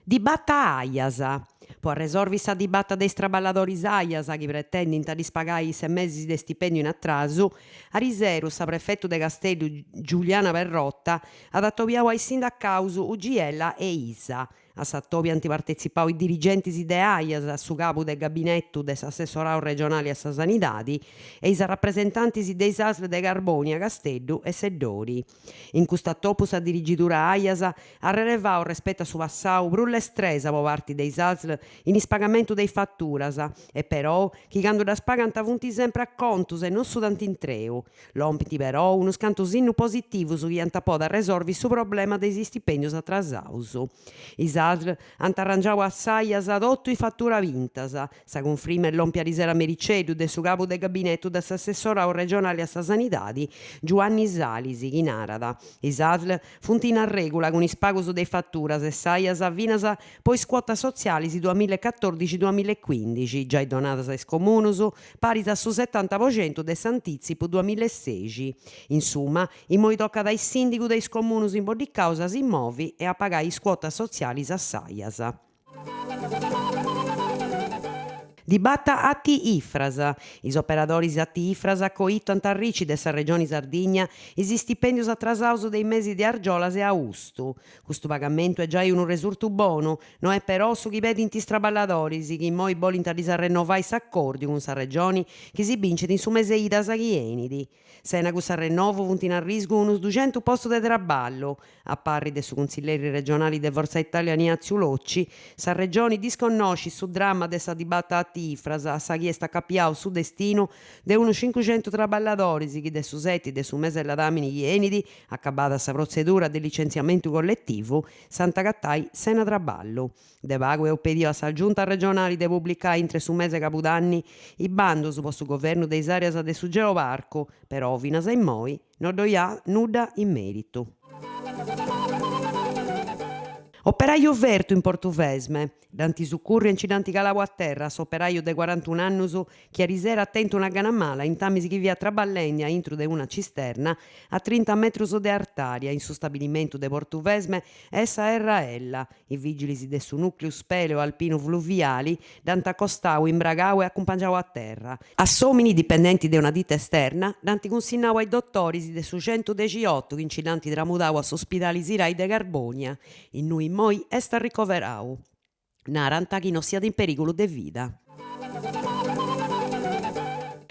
Dibatta Aiasa. Può resolvi sa dibatta dei straballadori Aiasa che pretendin di spagare i 6 mesi di stipendio in attraso, a Riseru, sa prefetto de Castello Giuliana Perrotta, ad attoviau ai sindacausu Ugiella e Isa. A s'attovi antipartecipau i dirigenti de Aiasa, su capo del gabinetto dell'assessorato regionale a sa sanidadi e i rappresentanti dei SASL de Carbonia, Castello e Seddori. In custa topus a dirigitura Aiasa ha relevau rispetto a su passau prulle stresa po parti dei SASL in ispagamento dei fatturas e però chi cando da spagant avunti sempre a contus e non su tantintreu. Lompiti però uno scantusinnu positivu su chi antapoda resolvi su problema dei stipendios atrasaus. I SASL ant arrangiau assai ad 8 i fattura vintas. Sa confirma e lompia risera Mericedu de su capo del gabinetto dell'assessorato regionale a sa sanidadi Giovanni Salisi chi narada. I SASL funt in regola con is pagus dei fatturas e saias vinas poi scuotas sozialis 2014-2015, già donatas ai comunus, paris a su 70% de s'anticipu 2016. Insumma, imoi toccat ai sindicu dei comunus in boddi causa si immovi e a pagare is quotas sozialis a saias. Dibatta Atti Ifras. Is operadoris Atti Ifras coitant a Ricci de sa regione Sardigna is stipendios atrasaus dei mesi de Argiolas e Austu. Custu pagamento è già un resurtu bono, no è però su chi pedint is traballadoris chi moi bolint rinnovare s'accordi con sa regione chi si vincit in su mese idas chi enidi. Sena cussa rinnovo funt in risgu unus 200 postos de traballo. A parri de su consiglieri regionali de Forza Italia Ignazio Locci, sa regione disconnosci su dramma de sa dibatta Atti Ifras, a sa chiesta capiau su destino de unos 500 traballadoris chi de su setti de su mese la damini chi enidi, accabada sa procedura de licenziamento collettivo, santa cattai sena traballo. De pago e pedio a sa giunta regionale de pubblicare intre su mese capudanni i bandos po su governo dei areas de su Geoparco, però finas a immoi non doia nudda in merito. Operaio verto in Portuvesme, danti succurri incidanti calavu a terra, s'operaio de 41 annus che a risera attento una gana mala, in tamisi chi via traballegna intro de una cisterna a 30 metros de artaria, in su stabilimento de Portuvesme essa erra ella. I vigili de su nucleo speleo alpino fluviali dant accostau, imbragau e accompagnau a terra. Assomini dipendenti de una ditta esterna, danti consignau ai dottori de su 118 che incidanti tramudau a s'ospitali Sirai de Carbonia. In noi moi est ricoverau. Narant chi non siat in pericolo de vida.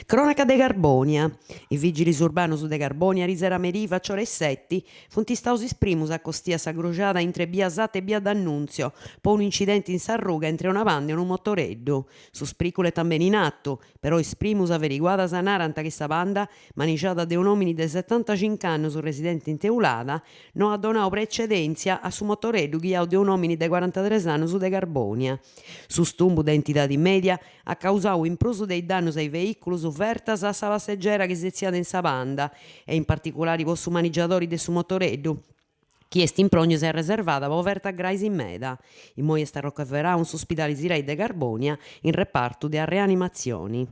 Cronaca de Carbonia. I vigili urbanos de Carbonia, Risera Meriva, Cioressetti, funt istaus is primus a costia sa crociata intre Bia Sat e Bia D'Annunzio, po un incidente in Sarruga entre una panda e un motoreddu. Su spricule tambien in atto, però is primus averiguadas narant che sa panda, maniciata de un omini de 75 annos residente in Teulada, non ha donau precedenzia a su motoreddu ghiau de un omini de 43 annos de Carbonia. Su stumbu de entidadi media ha causau in prusu dei dannos ai veiculus vertas a sa passeggera che seziat in sa panda e in particolare po su maneggiatori de su motoreddu chi est in prognosi è riservata po verta grais in meda. Imoi est rocaverà un s'ospitale Sirai de Carbonia in reparto de reanimazioni.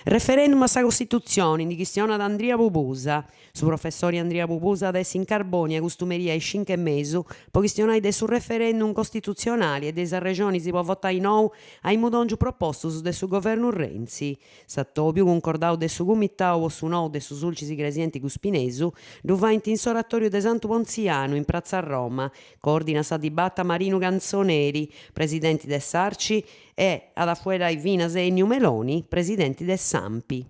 Referendum a sa Costituzione, di questione ad Andrea Pupusa. Su professore Andrea Pupusa adesso in Carbonia costumeria ai 5 mesi, po questionare de su referendum costituzionale e desa regioni si può votare no ai mudongiu propostos de su governo Renzi. S'atto più concordau de su comitau o su no de su sulcisi gresienti Cuspinesu, duvaint in soratorio de Santo Ponziano in Piazza Roma, coordina sa dibatta Marino Canzoneri, presidenti de Sarci e ad afuera i Vinas e Ennio Meloni, presidenti de Sampi.